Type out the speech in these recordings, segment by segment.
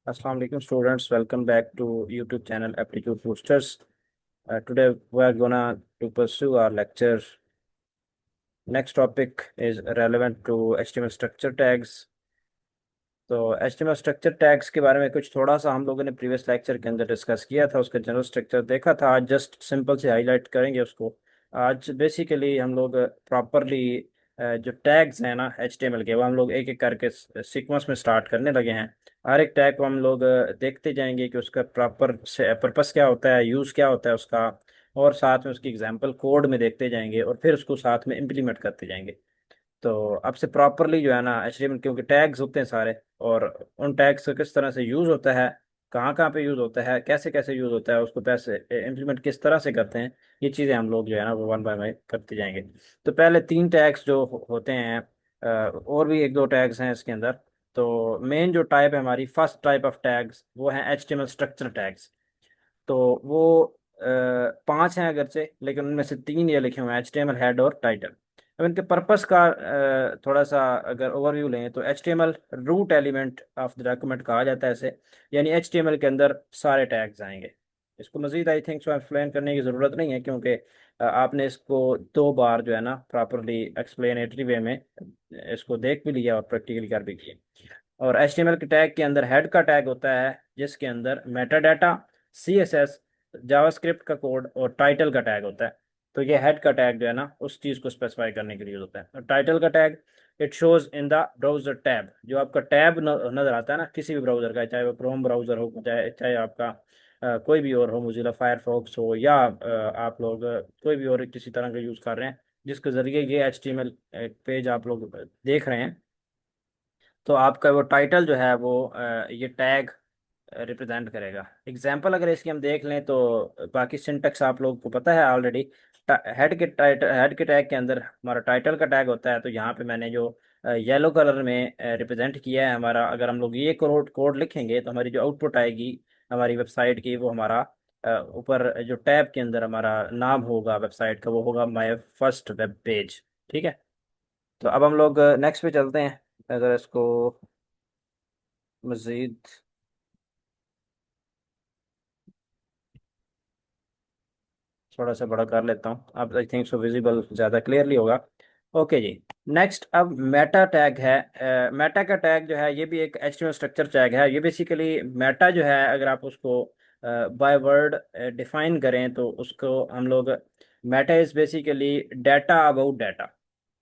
Assalamu alaikum students, welcome back to YouTube channel Aptitude Boosters. Today we are gonna to pursue our lecture. Next topic is relevant to HTML structure tags. तो HTML structure tags के बारे में कुछ थोड़ा सा हम लोगों ने प्रीवियस लेक्चर के अंदर डिस्कस किया था, उसका जनरल स्ट्रक्चर देखा था। आज जस्ट सिंपल से हाईलाइट करेंगे उसको। आज बेसिकली हम लोग प्रॉपरली जो टैग्स हैं ना HTML के, वो हम लोग एक एक करके सीक्वेंस में स्टार्ट करने लगे हैं। हर एक टैग को हम लोग देखते जाएंगे कि उसका प्रॉपर से पर्पस क्या होता है, यूज़ क्या होता है उसका, और साथ में उसकी एग्जांपल कोड में देखते जाएंगे और फिर उसको साथ में इम्प्लीमेंट करते जाएंगे। तो अब से प्रॉपरली जो है ना HTML, क्योंकि टैग्स होते हैं सारे, और उन टैग्स का किस तरह से यूज़ होता है, कहाँ कहाँ पे यूज़ होता है, कैसे कैसे यूज़ होता है, उसको कैसे इम्प्लीमेंट किस तरह से करते हैं, ये चीज़ें हम लोग जो है ना वो वन बाय वन करते जाएंगे। तो पहले तीन टैग्स जो होते हैं, और भी एक दो टैग्स हैं इसके अंदर। तो मेन जो टाइप है हमारी, फर्स्ट टाइप ऑफ टैग्स, वो है HTML स्ट्रक्चर टैग्स। तो वो पांच हैं अगरचे, लेकिन उनमें से तीन ये लिखे हुए हैं, HTML हेड और टाइटल। अब इनके पर्पस का थोड़ा सा अगर ओवरव्यू लें तो HTML root element of the document कहा जाता है इसे, यानी HTML के अंदर सारे टैग्स आएंगे। इसको मजीद आई थिंक सो एक्सप्लेन करने की ज़रूरत नहीं है, क्योंकि आपने इसको दो बार जो है ना प्रॉपरली एक्सप्लेनेटरी वे में इसको देख भी लिया और प्रैक्टिकली कर भी किया। और HTML के टैग के अंदर हेड का टैग होता है, जिसके अंदर मेटा डाटा, CSS, जावास्क्रिप्ट का कोड और टाइटल का टैग होता है। तो ये हेड का टैग जो है ना उस चीज़ को स्पेसिफाई करने के लिए यूज होता है। और टाइटल का tag, it shows in the browser tab. जो आपका टैब नजर आता है ना किसी भी ब्राउजर का, चाहे वो क्रोम ब्राउजर हो, चाहे चाहे आपका कोई भी और हो, मोजिला फायरफॉक्स हो, या आप लोग कोई भी और किसी तरह का यूज़ कर रहे हैं जिसके ज़रिए ये HTML पेज आप लोग देख रहे हैं, तो आपका वो टाइटल जो है वो ये टैग रिप्रेजेंट करेगा। एग्जाम्पल अगर इसकी हम देख लें तो बाकी सिंटेक्स आप लोगों को पता है ऑलरेडी। हेड के टैग के अंदर हमारा टाइटल का टैग होता है। तो यहाँ पे मैंने जो येलो कलर में रिप्रेजेंट किया है हमारा, अगर हम लोग ये कोड कोड लिखेंगे तो हमारी जो आउटपुट आएगी हमारी वेबसाइट की, वो हमारा ऊपर जो टैब के अंदर हमारा नाम होगा वेबसाइट का, वो होगा माय फर्स्ट वेब पेज। ठीक है। तो अब हम लोग नेक्स्ट पे चलते हैं। अगर इसको मज़ीद थोड़ा सा बड़ा कर लेता हूँ, अब आई थिंक सो विजिबल ज़्यादा क्लियरली होगा। ओके जी। नेक्स्ट अब मेटा टैग है। मेटा का टैग जो है ये भी एक HTML स्ट्रक्चर टैग है। ये बेसिकली मेटा जो है, अगर आप उसको बाय वर्ड डिफाइन करें तो उसको हम लोग, Meta is basically data about data.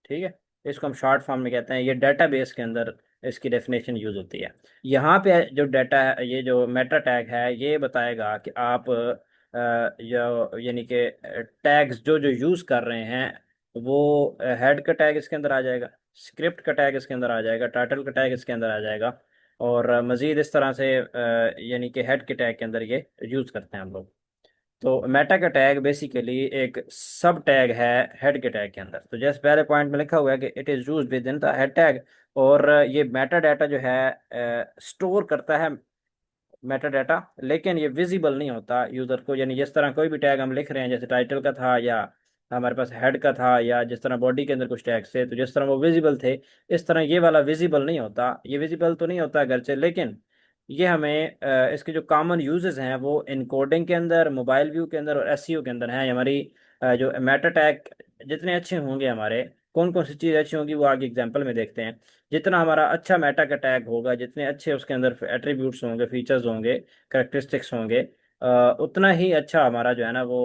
ठीक है। इसको हम शॉर्ट फॉर्म में कहते हैं। ये डेटाबेस के अंदर इसकी डेफिनेशन यूज होती है। यहाँ पे जो डाटा है, ये जो मेटा टैग है, ये बताएगा कि आप जो यानी कि टैग्स जो जो यूज कर रहे हैं, वो हेड का टैग इसके अंदर आ जाएगा, स्क्रिप्ट का टैग इसके अंदर आ जाएगा, टाइटल का टैग इसके अंदर आ जाएगा। और मजीद इस तरह से यानी कि हेड के टैग के अंदर ये यूज करते हैं हम लोग। तो मेटा का टैग बेसिकली एक सब टैग है हेड के टैग के अंदर। तो जैसे पहले पॉइंट में लिखा हुआ है कि it is used with in the head tag. और ये मेटा डाटा जो है स्टोर करता है मेटा डाटा, लेकिन ये विजिबल नहीं होता यूजर को। यानी जिस तरह कोई भी टैग हम लिख रहे हैं, जैसे टाइटल का था या हमारे पास हेड का था, या जिस तरह बॉडी के अंदर कुछ टैग्स थे, तो जिस तरह वो विजिबल थे, इस तरह ये वाला विजिबल नहीं होता। ये विजिबल तो नहीं होता अगरचे, लेकिन ये हमें इसके जो कॉमन यूजेस हैं वो इनकोडिंग के अंदर, मोबाइल व्यू के अंदर और SEO के अंदर हैं। हमारी जो मेटा टैग जितने अच्छे होंगे हमारे, कौन कौन सी चीज़ अच्छी होंगी वो आगे एग्जांपल में देखते हैं। जितना हमारा अच्छा मेटा का टैग होगा, जितने अच्छे उसके अंदर एट्रीब्यूट्स होंगे, फीचर्स होंगे, करेक्टरिस्टिक्स होंगे, उतना ही अच्छा हमारा जो है ना वो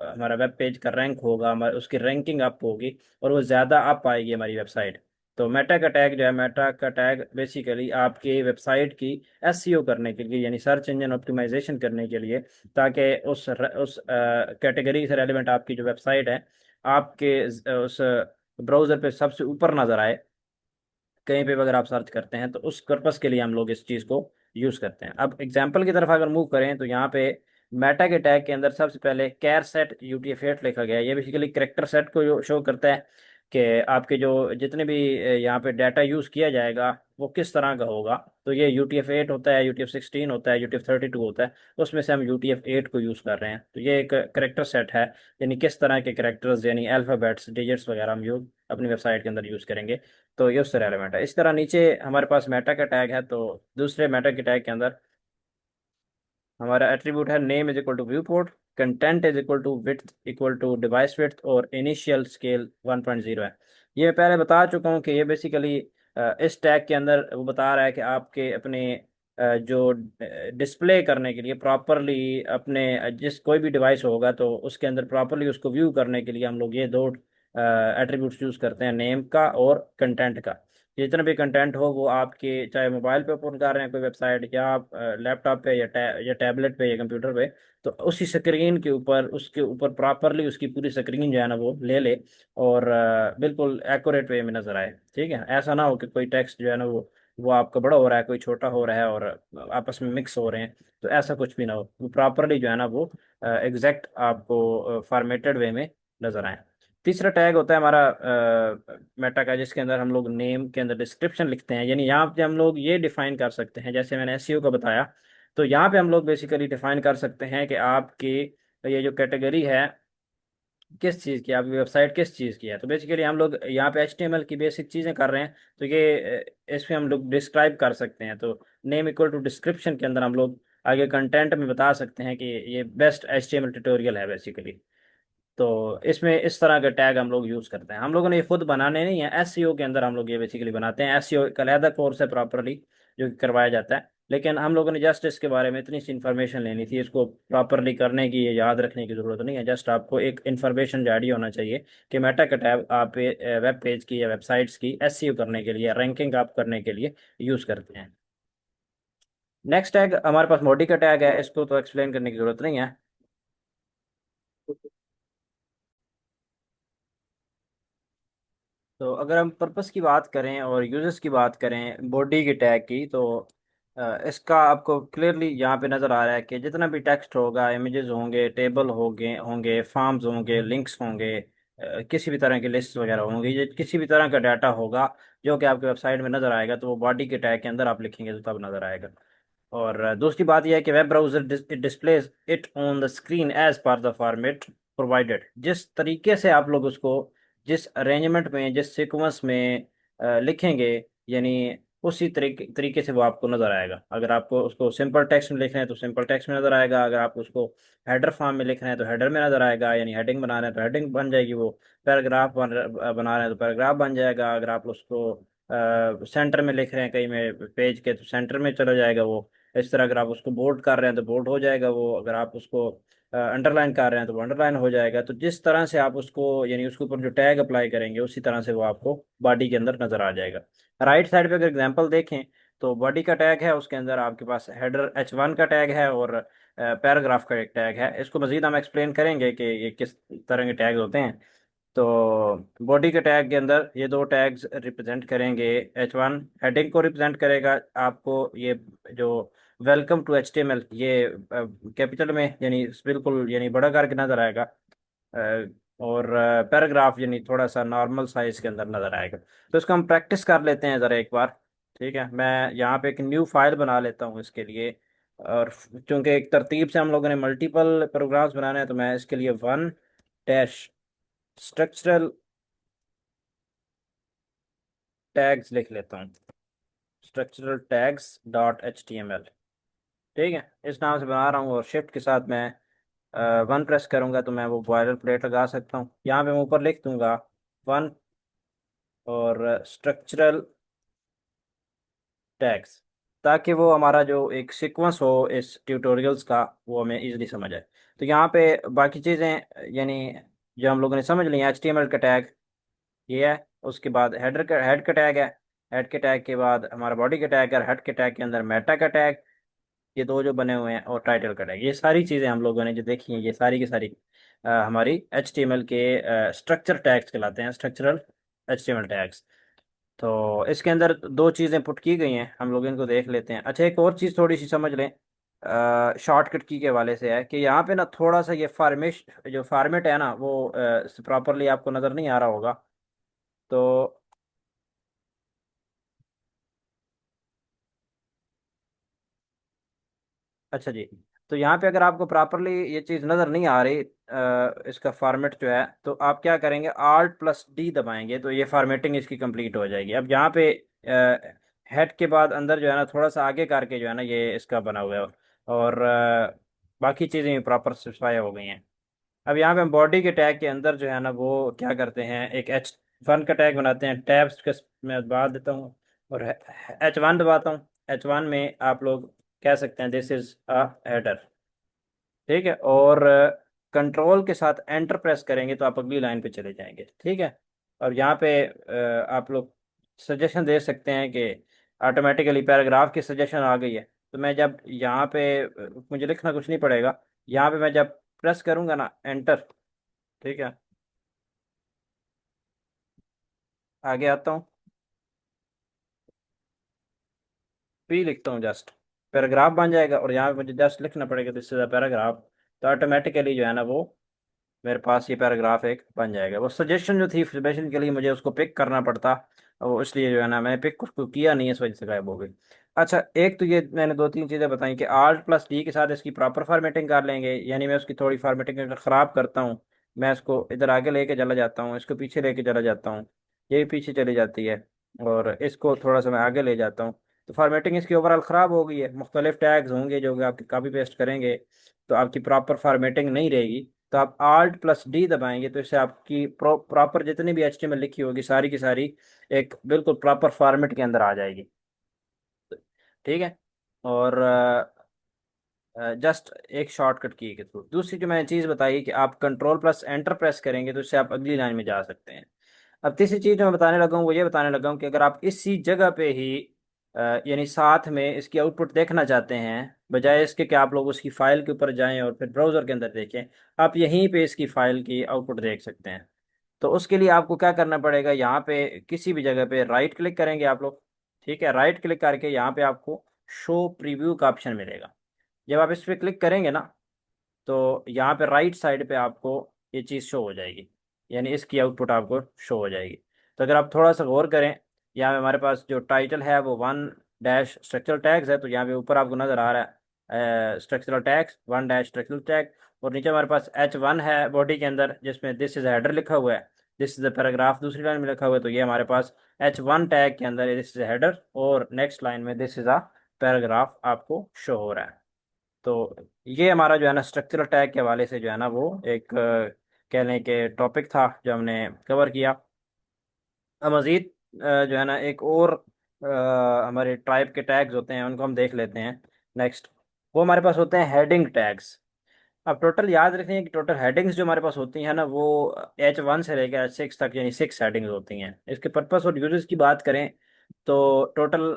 हमारा वेब पेज का रैंक होगा, हमारा उसकी रैंकिंग अप होगी, और वो ज़्यादा अप आएगी हमारी वेबसाइट। तो मेटा का टैग जो है, मेटा का टैग बेसिकली आपकी वेबसाइट की SEO करने के लिए, यानी सर्च इंजन ऑप्टिमाइजेशन करने के लिए, ताकि उस कैटेगरी से रेलिवेंट आपकी जो वेबसाइट है आपके उस ब्राउज़र पे सबसे ऊपर नज़र आए। कहीं पे भी अगर आप सर्च करते हैं तो उस पर्पस के लिए हम लोग इस चीज़ को यूज़ करते हैं। अब एग्जाम्पल की तरफ अगर मूव करें तो यहाँ पे मेटा के टैग के अंदर सबसे पहले कैर सेट UTF-8 लिखा गया है। ये बेसिकली करेक्टर सेट को शो करता है कि आपके जो जितने भी यहाँ पे डाटा यूज़ किया जाएगा वो किस तरह का होगा। तो ये UTF-8 होता है, UTF-16 होता है, UTF-32 होता है। उसमें से हम UTF-8 को यूज़ कर रहे हैं। तो ये एक करेक्टर सेट है, यानी किस तरह के करेक्टर्स यानी अल्फ़ाबेट्स, डिजिट्स वगैरह हम यूज अपनी वेबसाइट के अंदर यूज़ करेंगे। तो ये उससे रेलेवेंट है। इस तरह नीचे हमारे पास मेटा का टैग है, तो दूसरे मेटा के टैग के अंदर हमारा एट्रीब्यूट है name is equal to viewport, content is equal to width equal to device width, और इनिशियल स्केल 1.0 है। ये मैं पहले बता चुका हूँ कि ये बेसिकली इस टैग के अंदर वो बता रहा है कि आपके अपने जो डिस्प्ले करने के लिए प्रॉपरली अपने जिस कोई भी डिवाइस होगा तो उसके अंदर प्रॉपरली उसको व्यू करने के लिए हम लोग ये दो एट्रीब्यूट्स यूज करते हैं, नेम का और कंटेंट का। जितना भी कंटेंट हो वो आपके चाहे मोबाइल पे ओपन कर रहे हैं कोई वेबसाइट, या आप लैपटॉप पे या टैबलेट पे या कंप्यूटर पे, तो उसी स्क्रीन के ऊपर उसके ऊपर प्रॉपरली उसकी पूरी स्क्रीन जो है ना वो ले ले, और बिल्कुल एक्यूरेट वे में नजर आए। ठीक है, ऐसा ना हो कि कोई टेक्स्ट जो है ना वो आपका बड़ा हो रहा है, कोई छोटा हो रहा है, और आपस में मिक्स हो रहे हैं, तो ऐसा कुछ भी ना हो, वो प्रॉपरली जो है ना वो एग्जैक्ट आपको फॉर्मेटेड वे में नजर आए। तीसरा टैग होता है हमारा मेटा का, जिसके अंदर हम लोग नेम के अंदर डिस्क्रिप्शन लिखते हैं। यानी यहाँ पे हम लोग ये डिफाइन कर सकते हैं, जैसे मैंने एसईओ का बताया, तो यहाँ पे हम लोग बेसिकली डिफाइन कर सकते हैं कि आपकी ये जो कैटेगरी है किस चीज़ की, आपकी वेबसाइट किस चीज़ की है। तो बेसिकली हम लोग यहाँ पे एचटीएमएल की बेसिक चीज़ें कर रहे हैं, तो ये इसमें हम लोग डिस्क्राइब कर सकते हैं। तो नेम इक्वल टू डिस्क्रिप्शन के अंदर हम लोग आगे कंटेंट में बता सकते हैं कि ये बेस्ट एचटीएमएल ट्यूटोरियल है बेसिकली। तो इसमें इस तरह के टैग हम लोग यूज करते हैं। हम लोगों ने ये खुद बनाने नहीं है, एसईओ के अंदर हम लोग ये बेसिकली बनाते हैं। एसईओ एक अलहदा कोर्स है प्रॉपरली जो कि करवाया जाता है, लेकिन हम लोगों ने जस्ट इसके बारे में इतनी सी इन्फॉर्मेशन लेनी थी, इसको प्रॉपरली करने की ये याद रखने की जरूरत नहीं है। जस्ट आपको एक इन्फॉर्मेशन जारी होना चाहिए कि मेटा का टैग आप वेब पेज की या वेबसाइट्स की एसईओ करने के लिए, रैंकिंग आप करने के लिए यूज करते हैं। नेक्स्ट टैग हमारे पास मॉडी का टैग है, इसको तो एक्सप्लेन करने की जरूरत नहीं है। तो अगर हम पर्पस की बात करें और यूजर्स की बात करें बॉडी के टैग की, तो इसका आपको क्लियरली यहाँ पे नज़र आ रहा है कि जितना भी टेक्स्ट होगा, इमेजेस होंगे, टेबल होंगे होंगे फॉर्म्स होंगे, लिंक्स होंगे, किसी भी तरह की लिस्ट वगैरह होंगी, ये किसी भी तरह का डाटा होगा जो कि आपके वेबसाइट में नज़र आएगा, तो वो बॉडी के टैग के अंदर आप लिखेंगे तो तब नज़र आएगा। और दूसरी बात यह है कि web browser displays it on the screen as per the format provided. जिस तरीके से आप लोग उसको जिस अरेंजमेंट में जिस सीक्वेंस में लिखेंगे, यानी उसी तरीके से वो आपको नजर आएगा। अगर आपको उसको सिंपल टेक्स्ट में लिखना है तो सिंपल टेक्स्ट में नजर आएगा, अगर आप उसको हेडर फॉर्म में लिखना है तो हेडर में नजर आएगा, यानी हेडिंग बनाना है तो हेडिंग बन जाएगी, वो पैराग्राफ बना रहे हैं तो पैराग्राफ बन जाएगा, अगर आप उसको सेंटर में लिख रहे हैं कहीं में पेज के तो सेंटर में चला जाएगा वो। इस तरह अगर आप उसको बोल्ड कर रहे हैं तो बोल्ड हो जाएगा वो, अगर आप उसको अंडरलाइन कर रहे हैं तो वो अंडरलाइन हो जाएगा। तो जिस तरह से आप उसको यानी उसके ऊपर जो टैग अप्लाई करेंगे उसी तरह से वो आपको बॉडी के अंदर नजर आ जाएगा। राइट साइड पे अगर एग्जांपल देखें तो बॉडी का टैग है, उसके अंदर आपके पास हेडर H1 का टैग है और पैराग्राफ का एक टैग है। इसको मजीद हम एक्सप्लेन करेंगे कि ये किस तरह के टैग होते हैं। तो बॉडी के टैग के अंदर ये दो टैग्स रिप्रेजेंट करेंगे। H1 हेडिंग को रिप्रेजेंट करेगा, आपको ये जो वेलकम टू HTML ये कैपिटल में यानी बिल्कुल यानी बड़ा करके नजर आएगा, और पैराग्राफ यानी थोड़ा सा नॉर्मल साइज के अंदर नजर आएगा। तो इसको हम प्रैक्टिस कर लेते हैं ज़रा एक बार। ठीक है, मैं यहाँ पे एक न्यू फाइल बना लेता हूँ इसके लिए, और चूंकि एक तरतीब से हम लोगों ने मल्टीपल प्रोग्राम्स बनाने हैं तो मैं इसके लिए वन डैश स्ट्रक्चरल टैग्स लिख लेता हूँ, स्ट्रक्चरल टैग्स डॉट HTML। ठीक है, इस नाम से बना रहा हूँ, और शिफ्ट के साथ मैं वन प्रेस करूंगा तो मैं वो बॉयलर प्लेट लगा सकता हूँ। यहाँ पे मैं ऊपर लिख दूंगा वन और स्ट्रक्चरल टैग्स, ताकि वो हमारा जो एक सीक्वेंस हो इस ट्यूटोरियल्स का वो हमें इजीली समझ आए। तो यहाँ पे बाकी चीज़ें यानी जो हम लोगों ने समझ ली, HTML का टैग ये है, उसके बाद हेड का टैग है, हेड के टैग के बाद हमारा बॉडी का टैग है, हेड के टैग के अंदर मेटा का टैग, ये दो जो बने हुए हैं, और टाइटल का टैग। ये सारी चीज़ें हम लोगों ने जो देखी हैं ये सारी की सारी हमारी HTML के स्ट्रक्चर टैग्स कहलाते हैं, स्ट्रक्चरल HTML टैग्स। तो इसके अंदर दो चीज़ें पुट की गई हैं, हम लोग इनको देख लेते हैं। अच्छा, एक और चीज़ थोड़ी सी समझ लें शॉर्टकट की के हवाले से, है कि यहाँ पे ना थोड़ा सा ये फार्मेश जो फार्मेट है ना वो प्रॉपरली आपको नज़र नहीं आ रहा होगा। तो अच्छा जी, तो यहाँ पे अगर आपको प्रॉपरली ये चीज़ नज़र नहीं आ रही इसका फॉर्मेट जो है, तो आप क्या करेंगे, Alt+D दबाएंगे तो ये फॉर्मेटिंग इसकी कंप्लीट हो जाएगी। अब यहाँ पे हेड के बाद अंदर जो है ना थोड़ा सा आगे करके जो है ना ये इसका बना हुआ है, और बाकी चीज़ें भी प्रॉपर स्पेसिफाई हो गई हैं। अब यहाँ पे हम बॉडी के टैग के अंदर जो है ना वो क्या करते हैं, एक H1 का टैग बनाते हैं। टैब्स के मैं दबा देता हूँ और H1 दबाता हूँ। H1 में आप लोग कह सकते हैं दिस इज अ हेडर। ठीक है, और कंट्रोल के साथ एंटर प्रेस करेंगे तो आप अगली लाइन पे चले जाएंगे। ठीक है, और यहाँ पे आप लोग सजेशन दे सकते हैं कि ऑटोमेटिकली पैराग्राफ की सजेशन आ गई है। तो मैं जब यहाँ पे मुझे लिखना कुछ नहीं पड़ेगा, यहाँ पे मैं जब प्रेस करूंगा ना एंटर, ठीक है, आगे आता हूँ, पी लिखता हूँ, जस्ट पैराग्राफ बन जाएगा। और यहाँ पे मुझे जस्ट लिखना पड़ेगा दिस इज अ पैराग्राफ, तो ऑटोमेटिकली जो है ना वो मेरे पास ये पैराग्राफ एक बन जाएगा। वो सजेशन जो थी सजेशन के लिए मुझे उसको पिक करना पड़ता, वो इसलिए जो है ना मैंने पिक उसको किया नहीं, इस वजह से गायब हो गई। अच्छा, एक तो ये मैंने दो तीन चीज़ें बताई कि Alt+D के साथ इसकी प्रॉपर फॉर्मेटिंग कर लेंगे, यानी मैं उसकी थोड़ी फॉर्मेटिंग अगर ख़राब करता हूँ, मैं इसको इधर आगे लेके चला जाता हूँ, इसको पीछे लेके चला जाता हूँ, ये भी पीछे चली जाती है, और इसको थोड़ा सा मैं आगे ले जाता हूँ, तो फॉर्मेटिंग इसकी ओवरऑल ख़राब हो गई है। मुख्तलिफ टैग्स होंगे जो कि आपकी कॉपी पेस्ट करेंगे तो आपकी प्रॉपर फॉर्मेटिंग नहीं रहेगी। तो आप Alt+D दबाएंगे तो इससे आपकी प्रॉपर जितनी भी HTML लिखी होगी सारी की सारी एक बिल्कुल प्रॉपर फॉर्मेट के अंदर आ जाएगी। ठीक है, और जस्ट एक शॉर्टकट की के थ्रू। दूसरी जो मैंने चीज़ बताई कि आप कंट्रोल+Enter प्रेस करेंगे तो इससे आप अगली लाइन में जा सकते हैं। अब तीसरी चीज़ जो मैं बताने लगा हूँ वो ये बताने लगा हूँ कि अगर आप इसी जगह पे ही यानी साथ में इसकी आउटपुट देखना चाहते हैं, बजाय इसके कि आप लोग उसकी फाइल के ऊपर जाएं और फिर ब्राउज़र के अंदर देखें, आप यहीं पे इसकी फाइल की आउटपुट देख सकते हैं। तो उसके लिए आपको क्या करना पड़ेगा, यहाँ पे किसी भी जगह पे राइट क्लिक करेंगे आप लोग। ठीक है, राइट क्लिक करके यहाँ पे आपको शो प्रीव्यू का ऑप्शन मिलेगा। जब आप इस पर क्लिक करेंगे ना तो यहाँ पे राइट साइड पे आपको ये चीज़ शो हो जाएगी, यानी इसकी आउटपुट आपको शो हो जाएगी। तो अगर आप थोड़ा सा गौर करें, यहाँ पे हमारे पास जो टाइटल है वो 1 - स्ट्रक्चरल टैग्स है, तो यहाँ पे ऊपर आपको नज़र आ रहा है स्ट्रक्चरल टैग्स 1 - स्ट्रक्चरल टैग, और नीचे हमारे पास H1 है बॉडी के अंदर जिसमें दिस इज हेडर लिखा हुआ है, दिस इज द पैराग्राफ दूसरी लाइन में लिखा हुआ है। तो ये हमारे पास H1 टैग के अंदर दिस इज हेडर, और नेक्स्ट लाइन में दिस इज अ पैराग्राफ आपको शो हो रहा है। तो ये हमारा जो है ना स्ट्रक्चरल टैग के हवाले से जो है ना वो एक कह लें कि टॉपिक था जो हमने कवर किया। अब मज़ीद जो है ना एक और हमारे टाइप के टैग्स होते हैं उनको हम देख लेते हैं। नेक्स्ट, वो हमारे पास होते हैं हेडिंग टैग्स। अब टोटल याद रखिए कि टोटल हेडिंग्स जो हमारे पास होती हैं ना वो H1 से लेकर H6 तक यानी 6 हेडिंग्स होती हैं। इसके पर्पस और यूजेस की बात करें तो टोटल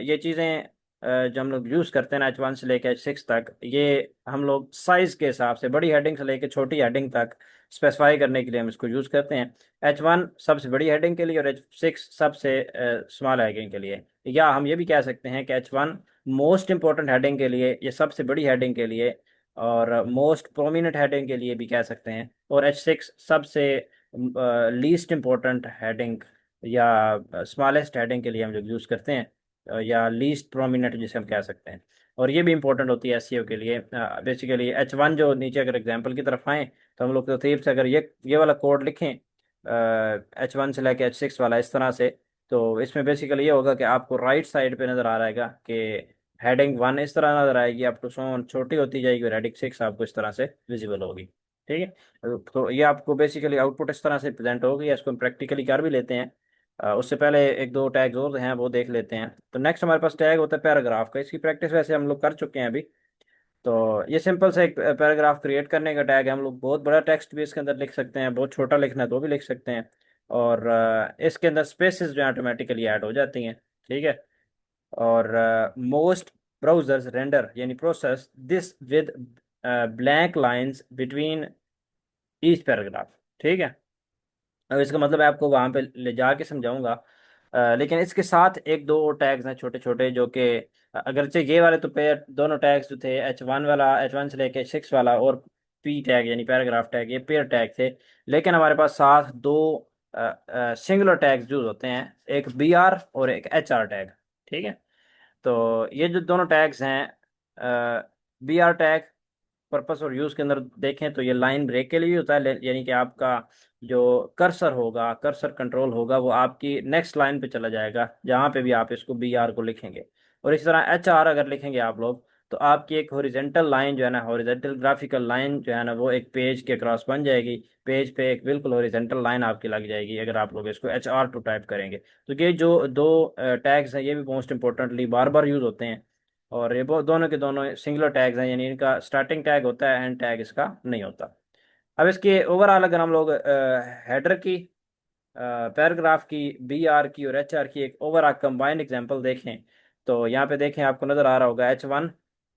ये चीज़ें जो हम लोग यूज़ करते हैं ना H1 से लेकर H6 तक, ये हम लोग साइज़ के हिसाब से बड़ी हेडिंग से लेकर छोटी हेडिंग तक स्पेसिफाई करने के लिए हम इसको यूज़ करते हैं। H1 सबसे बड़ी हेडिंग के लिए और H6 सबसे स्मॉल हेडिंग के लिए, या हम ये भी कह सकते हैं कि H1 मोस्ट इंपॉर्टेंट हेडिंग के लिए, ये सबसे बड़ी हेडिंग के लिए, और मोस्ट प्रोमिनेंट हेडिंग के लिए भी कह सकते हैं, और H6 सबसे लीस्ट इम्पोर्टेंट हेडिंग या स्मॉलेस्ट हेडिंग के लिए हम जो यूज़ करते हैं, या लीस्ट प्रोमिनेंट जिसे हम कह सकते हैं। और ये भी इंपॉर्टेंट होती है SEO के लिए। बेसिकली H1 जो नीचे अगर एग्जांपल की तरफ आए तो हम लोग तरतीब से अगर ये वाला कोड लिखें H1 से लेकर H6 वाला इस तरह से, तो इसमें बेसिकली ये होगा कि आपको राइट साइड पे नज़र आ रहेगा कि हेडिंग 1 इस तरह नजर आएगी, अप टू सो छोटी होती जाएगी, और हेडिंग 6 आपको इस तरह से विजिबल होगी। ठीक है, तो ये आपको बेसिकली आउटपुट इस तरह से प्रेजेंट होगी। या इसको हम प्रैक्टिकली कर भी लेते हैं। उससे पहले एक दो टैग्स और हैं वो देख लेते हैं। तो नेक्स्ट हमारे पास टैग होता है पैराग्राफ का। इसकी प्रैक्टिस वैसे हम लोग कर चुके हैं अभी। तो ये सिंपल से एक पैराग्राफ क्रिएट करने का टैग है। हम लोग बहुत बड़ा टेक्स्ट भी इसके अंदर लिख सकते हैं, बहुत छोटा लिखना है तो भी लिख सकते हैं, और इसके अंदर स्पेसेस जो ऑटोमेटिकली ऐड हो जाती हैं। ठीक है, और मोस्ट ब्राउजर्स रेंडर यानी process this with blank lines between each paragraph. ठीक है, अब इसका मतलब है आपको वहां पे ले जाके समझाऊंगा। लेकिन इसके साथ एक दो और टैग्स हैं छोटे छोटे जो कि अगरचे ये वाले तो पेयर दोनों टैग्स जो थे H1 वाला, H1 से लेके H6 वाला, और P टैग यानी पैराग्राफ टैग, ये पेयर टैग थे। लेकिन हमारे पास साथ दो सिंगुलर टैग्स यूज होते हैं, एक BR और एक HR टैग। ठीक है, तो ये जो दोनों टैग्स हैं, BR टैग पर्पस और यूज के अंदर देखें तो ये लाइन ब्रेक के लिए होता है, यानी कि आपका जो कर्सर होगा, कर्सर कंट्रोल होगा, वो आपकी नेक्स्ट लाइन पे चला जाएगा जहां पे भी आप इसको BR को लिखेंगे। और इस तरह HR अगर लिखेंगे आप लोग तो आपकी एक हॉरिजेंटल लाइन जो है ना, हॉरिजेंटल ग्राफिकल लाइन जो है ना, वो एक पेज के क्रॉस बन जाएगी। पेज पे एक बिल्कुल हॉरिजेंटल लाइन आपकी लग जाएगी अगर आप लोग इसको HR2 टाइप करेंगे। तो ये जो दो टैग्स हैं, ये भी मोस्ट इंपॉर्टेंटली बार बार यूज होते हैं, और ये दोनों के दोनों सिंगुलर टैग्स हैं, यानी इनका स्टार्टिंग टैग होता है, एंड टैग इसका नहीं होता। अब इसके ओवरऑल अगर हम लोग हेडर की, पैराग्राफ की, BR की और HR की एक ओवरऑल कंबाइंड एग्जांपल देखें, तो यहाँ पे देखें आपको नज़र आ रहा होगा H1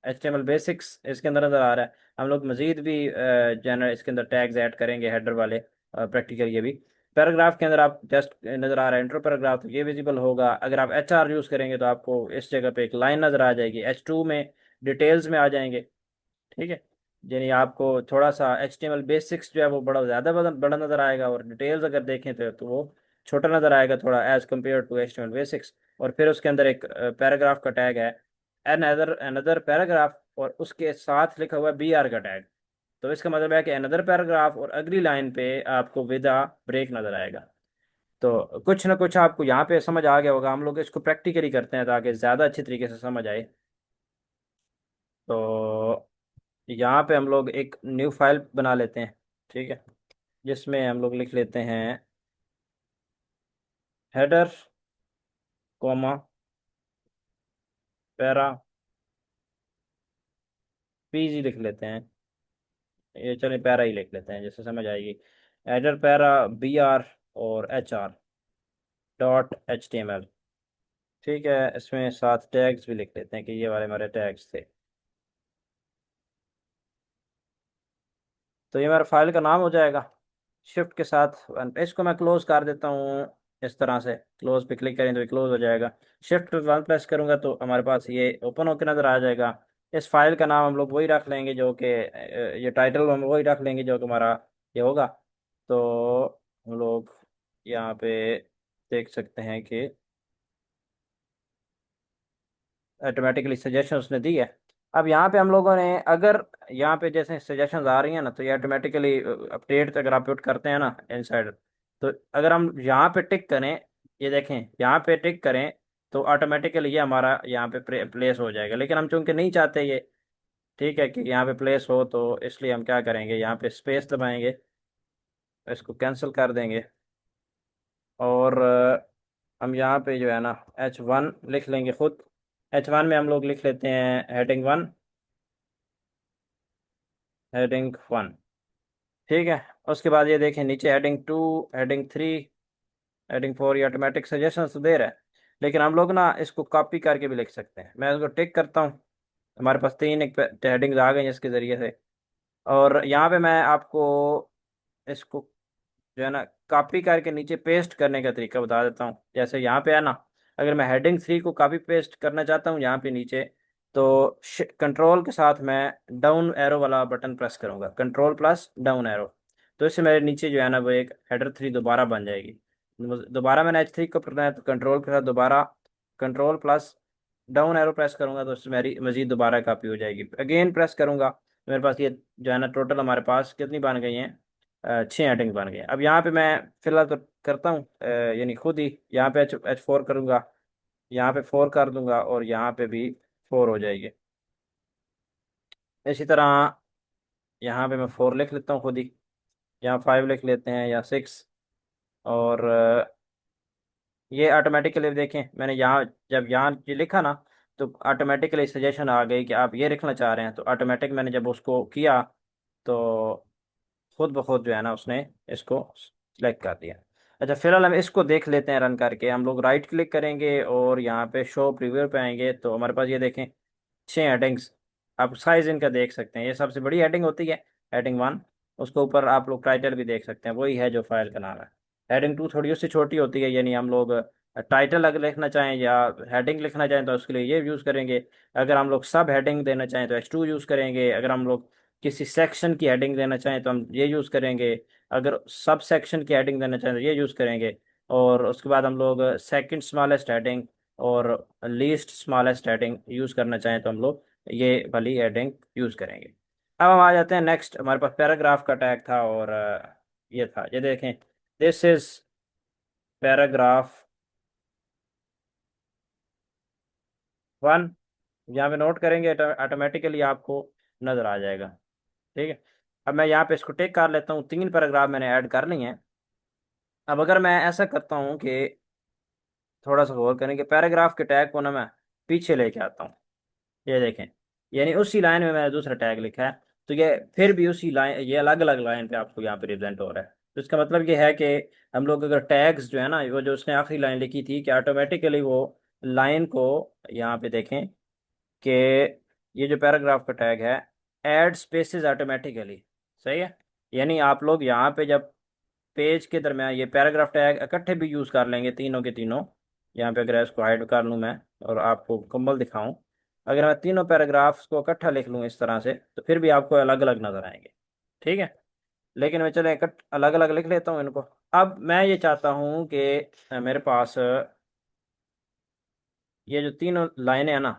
HTML बेसिक्स इसके अंदर नज़र आ रहा है। हम लोग मजीद भी जनरल इसके अंदर टैग्स ऐड करेंगे हेडर वाले, प्रैक्टिकल ये भी। पैराग्राफ के अंदर आप जस्ट नज़र आ रहा है इंट्रो पैराग्राफ, तो ये विजिबल होगा। अगर आप HR यूज़ करेंगे तो आपको इस जगह पे एक लाइन नज़र आ जाएगी। H2 में डिटेल्स में आ जाएंगे, ठीक है। यानी आपको थोड़ा सा HTML बेसिक्स जो है वो बड़ा ज़्यादा बड़ा नज़र आएगा, और डिटेल्स अगर देखें तो वो छोटा नज़र आएगा थोड़ा as compare to HTML basics. और फिर उसके अंदर एक पैराग्राफ का टैग है, अनदर अनदर पैराग्राफ, और उसके साथ लिखा हुआ है BR का टैग। तो इसका मतलब है कि अनदर पैराग्राफ और अगली लाइन पे आपको विदा ब्रेक नज़र आएगा। तो कुछ ना कुछ आपको यहाँ पे समझ आ गया होगा। हम लोग इसको प्रैक्टिकली करते हैं ताकि ज़्यादा अच्छी तरीके से समझ आए। तो यहाँ पे हम लोग एक न्यू फाइल बना लेते हैं, ठीक है, जिसमें हम लोग लिख लेते हैं हेडर कॉमा पैरा PG लिख लेते हैं। ये चलिए पैरा ही लिख लेते हैं, जैसे समझ आएगी। हेडर पैरा BR और HR.HTML, ठीक है। इसमें साथ टैग्स भी लिख लेते हैं कि ये वाले हमारे टैग्स थे। तो ये मेरा फाइल का नाम हो जाएगा। शिफ्ट के साथ इसको मैं क्लोज कर देता हूँ। इस तरह से क्लोज पे क्लिक करें तो ये क्लोज हो जाएगा। Shift+1 प्रेस करूंगा तो हमारे पास ये ओपन होकर नज़र आ जाएगा। इस फाइल का नाम हम लोग वही रख लेंगे जो कि ये टाइटल हम वही रख लेंगे जो कि हमारा ये होगा। तो हम लोग यहाँ पे देख सकते हैं कि ऑटोमेटिकली सजेशन उसने दी है। अब यहाँ पे हम लोगों ने अगर यहाँ पे जैसे सजेशंस आ रही हैं ना, तो ये ऑटोमेटिकली अपडेट अगर आप पुट करते हैं ना इनसाइड, तो अगर हम यहाँ पे टिक करें, ये देखें यहाँ पे टिक करें, तो ऑटोमेटिकली ये हमारा यहाँ पे प्लेस हो जाएगा। लेकिन हम चूंकि नहीं चाहते ये, ठीक है, कि यहाँ पे प्लेस हो, तो इसलिए हम क्या करेंगे, यहाँ पे स्पेस दबाएंगे, इसको कैंसिल कर देंगे, और हम यहाँ पे जो है ना H1 लिख लेंगे खुद। H1 में हम लोग लिख लेते हैं हेडिंग 1, हेडिंग 1, ठीक है। उसके बाद ये देखें नीचे हेडिंग 2, हेडिंग 3, हेडिंग 4, ये ऑटोमेटिक सजेशन तो दे रहा है। लेकिन हम लोग ना इसको कॉपी करके भी लिख सकते हैं। मैं इसको टिक करता हूँ, हमारे पास 3 एक हेडिंग्स आ गई हैं इसके ज़रिए से। और यहाँ पे मैं आपको इसको जो है ना कॉपी करके नीचे पेस्ट करने का तरीका बता देता हूँ। जैसे यहाँ पे है ना, अगर मैं हेडिंग 3 को कॉपी पेस्ट करना चाहता हूँ यहाँ पे नीचे, तो कंट्रोल के साथ मैं डाउन एरो वाला बटन प्रेस करूंगा, कंट्रोल+डाउन एरो। तो इससे मेरे नीचे जो है ना वो एक हेडर 3 दोबारा बन जाएगी। दोबारा मैंने H3 को करना है तो कंट्रोल के साथ दोबारा कंट्रोल+डाउन एरो प्रेस करूंगा, तो उससे मेरी मजीद दोबारा कॉपी हो जाएगी। अगेन प्रेस करूंगा तो मेरे पास ये जो है ना टोटल हमारे पास कितनी बन गई हैं, 6 हेडिंग बन गए। अब यहाँ पे मैं फिलहाल तो करता हूँ यानी खुद ही यहाँ पे H4 करूँगा, यहाँ पे 4 कर दूंगा, और यहाँ पे भी 4 हो जाएगी। इसी तरह यहाँ पे मैं 4 लिख लेता हूँ खुद ही, यहाँ 5 लिख लेते हैं, या 6। और ये ऑटोमेटिकली देखें मैंने यहाँ जब यहाँ ये लिखा ना, तो ऑटोमेटिकली सजेशन आ गई कि आप ये लिखना चाह रहे हैं। तो ऑटोमेटिक मैंने जब उसको किया, तो खुद ब खुद जो है ना उसने इसको सिलेक्ट कर दिया। अच्छा, फिलहाल हम इसको देख लेते हैं रन करके। हम लोग राइट क्लिक करेंगे और यहाँ पे शो प्रीव्यू पे आएंगे, तो हमारे पास ये देखें 6 हेडिंग्स। आप साइज इनका देख सकते हैं, ये सबसे बड़ी हेडिंग होती है हेडिंग 1। उसके ऊपर आप लोग टाइटल भी देख सकते हैं, वही है जो फाइल का नाम है। हेडिंग 2 थोड़ी उससे छोटी होती है, यानी हम लोग टाइटल अगर लिखना चाहें या हेडिंग लिखना चाहें तो उसके लिए ये यूज़ करेंगे। अगर हम लोग सब हेडिंग देना चाहें तो H2 यूज़ करेंगे। अगर हम लोग किसी सेक्शन की हेडिंग देना चाहें तो हम ये यूज़ करेंगे। अगर सब सेक्शन की हेडिंग देना चाहें तो ये यूज़ करेंगे। और उसके बाद हम लोग सेकंड स्मॉलेस्ट हेडिंग और लीस्ट स्मॉलेस्ट हेडिंग यूज़ करना चाहें तो हम लोग ये वाली हेडिंग यूज़ करेंगे। अब हम आ जाते हैं नेक्स्ट। हमारे पास पैराग्राफ का टैग था, और ये था, ये देखें, दिस इज पैराग्राफ 1, यहाँ पे नोट करेंगे तो ऑटोमेटिकली आपको नज़र आ जाएगा। ठीक है। अब मैं यहाँ पे इसको टेक कर लेता हूँ, 3 पैराग्राफ मैंने ऐड कर लिए हैं। अब अगर मैं ऐसा करता हूँ कि थोड़ा सा गौर करें कि पैराग्राफ के टैग को ना मैं पीछे लेके आता हूँ, ये देखें, यानी उसी लाइन में मैंने दूसरा टैग लिखा है, तो ये फिर भी उसी लाइन, ये अलग अलग लाइन पे आपको यहाँ पे रिप्रेजेंट हो रहा है। तो इसका मतलब ये है कि हम लोग अगर टैग्स जो है ना, वो जो उसने आखिरी लाइन लिखी थी कि ऑटोमेटिकली वो लाइन को, यहाँ पे देखें कि ये जो पैराग्राफ का टैग है, ऐड स्पेसेस ऑटोमेटिकली, सही है। यानी आप लोग यहाँ पे जब पेज के दरमियान ये पैराग्राफ टैग इकट्ठे भी यूज़ कर लेंगे, तीनों के तीनों, यहाँ पे अगर इसको हाइड कर लूँ मैं और आपको मुकम्मल दिखाऊं, अगर मैं तीनों पैराग्राफ्स को इकट्ठा लिख लूँ इस तरह से, तो फिर भी आपको अलग अलग नज़र आएंगे। ठीक है। लेकिन मैं चले अलग अलग लिख लेता हूँ इनको। अब मैं ये चाहता हूँ कि मेरे पास ये जो तीनों लाइनें हैं ना,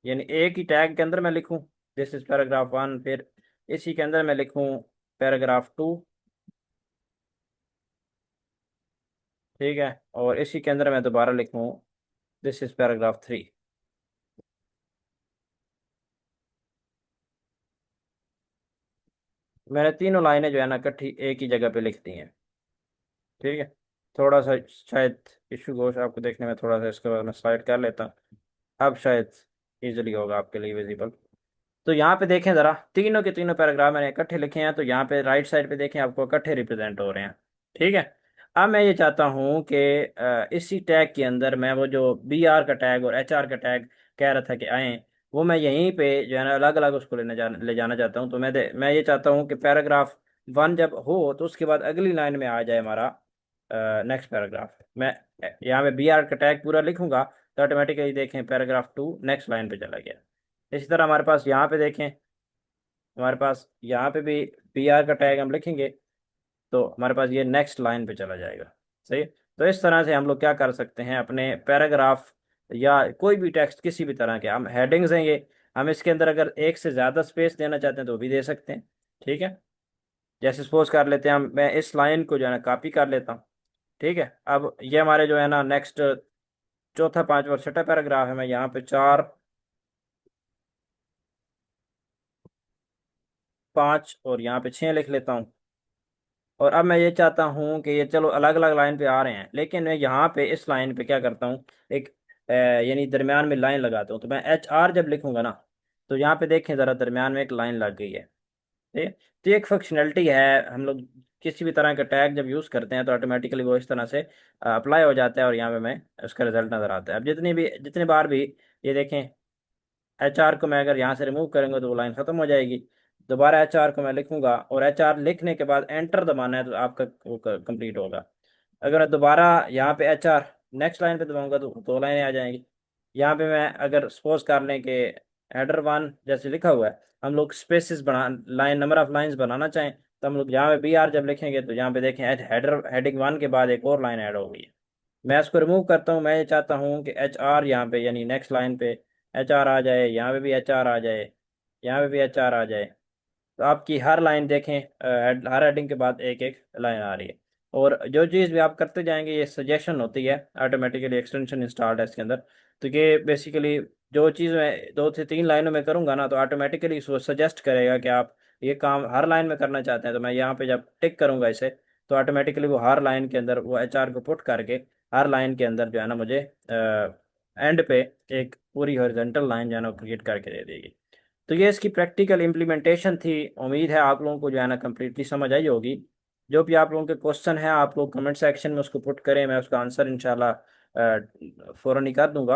यानी एक ही टैग के अंदर मैं लिखूँ दिस इज पैराग्राफ 1, फिर इसी के अंदर मैं लिखूँ पैराग्राफ 2, ठीक है, और इसी के अंदर मैं दोबारा लिखूँ दिस इज पैराग्राफ 3। मैंने तीनों लाइनें जो है ना इकट्ठी एक ही जगह पे लिख दी हैं। ठीक है। थोड़ा सा शायद इशू गोश आपको देखने में, थोड़ा सा इसके बाद मैं स्लाइड कर लेता हूँ, अब शायद इजीली होगा आपके लिए विजिबल। तो यहाँ पे देखें ज़रा, तीनों के तीनों पैराग्राफ मैंने इकट्ठे लिखे हैं, तो यहाँ पे राइट साइड पे देखें आपको इकट्ठे रिप्रेजेंट हो रहे हैं। ठीक है। अब मैं ये चाहता हूँ कि इसी टैग के अंदर मैं वो जो BR का टैग और HR का टैग कह रहा था कि आए, वो मैं यहीं पे जो है ना अलग अलग उसको ले जाना चाहता हूँ। तो मैं ये चाहता हूँ कि पैराग्राफ 1 जब हो तो उसके बाद अगली लाइन में आ जाए हमारा नेक्स्ट पैराग्राफ। मैं यहाँ पे BR का टैग पूरा लिखूंगा तो ऑटोमेटिकली देखें पैराग्राफ 2 नेक्स्ट लाइन पे चला गया। इसी तरह हमारे पास यहाँ पे देखें, हमारे पास यहाँ पे भी BR का टैग हम लिखेंगे तो हमारे पास ये नेक्स्ट लाइन पे चला जाएगा। सही है? तो इस तरह से हम लोग क्या कर सकते हैं, अपने पैराग्राफ या कोई भी टेक्स्ट किसी भी तरह के, हम हेडिंग्स हैं ये, हम इसके अंदर अगर एक से ज़्यादा स्पेस देना चाहते हैं तो वो भी दे सकते हैं। ठीक है। जैसे सपोज कर लेते हैं हम, मैं इस लाइन को जो है ना कॉपी कर लेता हूँ। ठीक है। अब ये हमारे जो है ना नेक्स्ट चौथा, पांचवा और छठा पैराग्राफ है, मैं यहाँ पे 4, 5 और यहाँ पे 6 लिख लेता हूँ। और अब मैं ये चाहता हूँ कि ये चलो अलग अलग लाइन पे आ रहे हैं, लेकिन मैं यहाँ पे इस लाइन पे क्या करता हूँ, एक यानी दरमियान में लाइन लगाता हूँ। तो मैं HR जब लिखूंगा ना, तो यहाँ पे देखें ज़रा दरमियान में एक लाइन लग गई है। ठीक है। तो ये एक फंक्शनैलिटी है, हम लोग किसी भी तरह का टैग जब यूज़ करते हैं तो ऑटोमेटिकली वो इस तरह से अप्लाई हो जाता है और यहाँ पे मैं उसका रिजल्ट नज़र आता है। अब जितनी बार भी ये देखें, HR को मैं अगर यहाँ से रिमूव करेंगे तो वो लाइन ख़त्म हो जाएगी। दोबारा HR को मैं लिखूंगा और HR लिखने के बाद एंटर दबाना है तो आपका वो कंप्लीट होगा। अगर मैं दोबारा यहाँ पे HR नेक्स्ट लाइन पे दबाऊंगा तो 2 लाइनें आ जाएंगी। यहाँ पे मैं अगर सपोज कर लें कि हेडर 1 जैसे लिखा हुआ है, हम लोग स्पेसिस बना, लाइन नंबर ऑफ लाइंस बनाना चाहें, तो हम लोग यहाँ पे BR जब लिखेंगे तो यहाँ पे देखें हेडिंग 1 के बाद एक और लाइन ऐड हो गई है। मैं इसको रिमूव करता हूँ, मैं ये चाहता हूँ कि HR यहाँ पे यानी नेक्स्ट लाइन पे HR आ जाए, यहाँ पे भी HR आ जाए, यहाँ पे भी HR आ जाए। तो आपकी हर लाइन देखें, हर हेडिंग के बाद एक एक लाइन आ रही है। और जो चीज़ भी आप करते जाएंगे ये सजेशन होती है, ऑटोमेटिकली एक्सटेंशन इंस्टॉल्ड है इसके अंदर। तो ये बेसिकली जो चीज़ मैं 2 से 3 लाइनों में करूँगा ना, तो ऑटोमेटिकली वो सजेस्ट करेगा कि आप ये काम हर लाइन में करना चाहते हैं। तो मैं यहाँ पे जब टिक करूँगा इसे, तो ऑटोमेटिकली वो हर लाइन के अंदर वो HR को पुट करके हर लाइन के अंदर जो है ना मुझे एंड पे एक पूरी हॉरिजॉन्टल लाइन जो है ना क्रिएट करके दे देगी। तो ये इसकी प्रैक्टिकल इम्प्लीमेंटेशन थी। उम्मीद है आप लोगों को जो है ना कम्प्लीटली समझ आई होगी। जो भी आप लोगों के क्वेश्चन है आप लोग कमेंट सेक्शन में उसको पुट करें, मैं उसका आंसर इंशाल्लाह फ़ौरन ही कर दूंगा।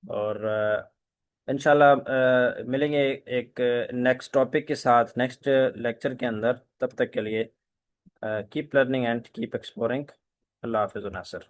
और इंशाल्लाह मिलेंगे एक नेक्स्ट टॉपिक के साथ नेक्स्ट लेक्चर के अंदर। तब तक के लिए keep learning and keep exploring. अल्लाह हाफिज़ नासिर।